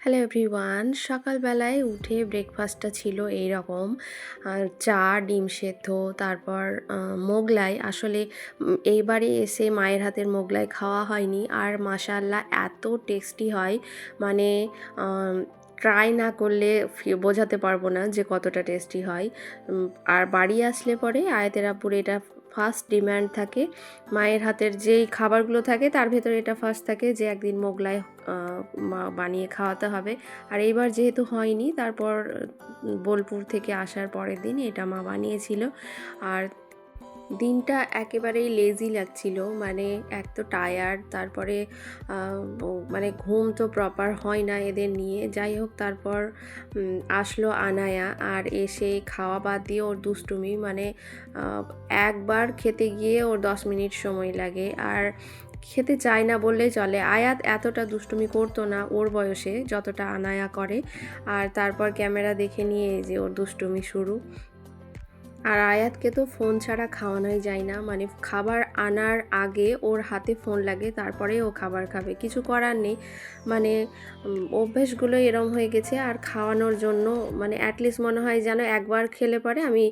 Hello everyone, সকালবেলায় উঠে ব্রেকফাস্টটা ছিল এইরকম। চা, ডিম সেদ্ধ, তারপর মোগলাই। আসলে এইবারে এসে মায়ের হাতের মোগলাই খাওয়া হয়নি, আর মাশাআল্লাহ এত টেস্টি হয়, মানে ট্রাই না করলে বোঝাতে পারবো না যে কতটা টেস্টি হয়। আর বাড়ি আসলে পরে আয়াতের আপুর এটা ফার্স্ট ডিমান্ড থাকে, মায়ের হাতের যেই খাবারগুলো থাকে তার ভেতরে এটা ফার্স্ট থাকে যে একদিন মোগলাই বানিয়ে খাওয়াতে হবে। আর এইবার যেহেতু হয়নি, তারপর বোলপুর থেকে আসার পরের দিন এটা মা বানিয়েছিল। আর দিনটা একেবারেই লেজি লাগছিল, মানে এক তো টায়ার্ড, তারপরে মানে ঘুম তো প্রপার হয় না এদের নিয়ে। যাই হোক, তারপর আসলো আনায়া, আর এসে খাওয়া বাদ দিয়ে ওর দুষ্টুমি, মানে একবার খেতে গিয়ে ওর 10 মিনিট সময় লাগে। আর খেতে চায় না বললেই চলে। আয়াত এতটা দুষ্টুমি করতো না ওর বয়সে যতটা আনায়া করে। আর তারপর ক্যামেরা দেখে নিয়ে যে ওর দুষ্টুমি শুরু। আর আয়াতকে তো ফোন ছাড়া খাওয়ানোই যায় না, মানে খাবার আনার আগে ওর হাতে ফোন লাগে, তারপরে ও খাবার খাবে। কিছু করার নেই, মানে অভ্যেসগুলো এরম হয়ে গেছে। আর খাওয়ানোর জন্য মানে অ্যাটলিস্ট মনে হয় যেন একবার খেলে পরে আমি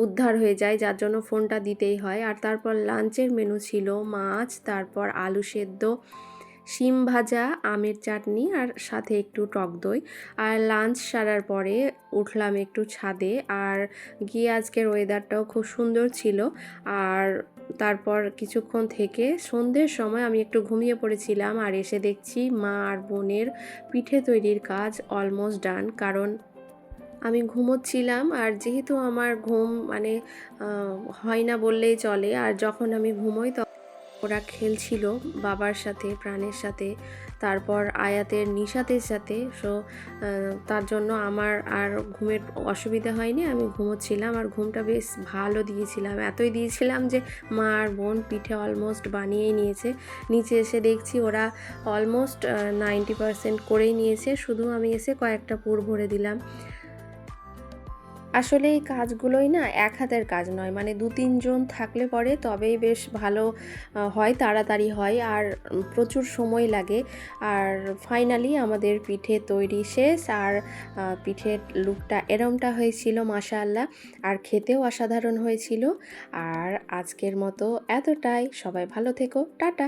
উদ্ধার হয়ে যাই, যার জন্য ফোনটা দিতেই হয়। আর তারপর লাঞ্চের মেনু ছিল মাছ, তারপর আলু সেদ্ধ, শিম ভাজা, আমের চাটনি, আর সাথে একটু টক দই। আর লাঞ্চ সারার পরে উঠলাম একটু ছাদে, আর গিয়ে আজকের ওয়েদারটাও খুব সুন্দর ছিল। আর তারপর কিছুক্ষণ থেকে সন্ধ্যের সময় আমি একটু ঘুমিয়ে পড়েছিলাম, আর এসে দেখছি মা আর বোনের পিঠে তৈরির কাজ অলমোস্ট ডান। কারণ আমি ঘুমোচ্ছিলাম, আর যেহেতু আমার ঘুম মানে হয় না বললেই চলে, আর যখন আমি ঘুমোই ওরা খেলছিল বাবার সাথে, প্রাণের সাথে, তারপর আয়াতের নিশাতের সাথে। সো তার জন্য আমার আর ঘুমের অসুবিধা হয়নি, আমি ঘুমোচ্ছিলাম। আর ঘুমটা বেশ ভালো দিয়েছিলাম, এতই দিয়েছিলাম যে মা আর বোন পিঠে অলমোস্ট বানিয়েই নিয়েছে। নিচে এসে দেখছি ওরা অলমোস্ট 90% করেই নিয়েছে, শুধু আমি এসে কয়েকটা পুর ভরে দিলাম। আসলে এই কাজগুলোই না এক হাতের কাজ নয়, মানে 2-3 জন থাকলে পরে তবেই বেশ ভালো হয়, তাড়াতাড়ি হয়, আর প্রচুর সময় লাগে। আর ফাইনালি আমাদের পিঠে তৈরি শেষ, আর পিঠের লুকটা এরমটা হয়েছিল মাশাআল্লাহ, আর খেতেও অসাধারণ হয়েছিল। আর আজকের মতো এতটাই, সবাই ভালো থেকো, টাটা।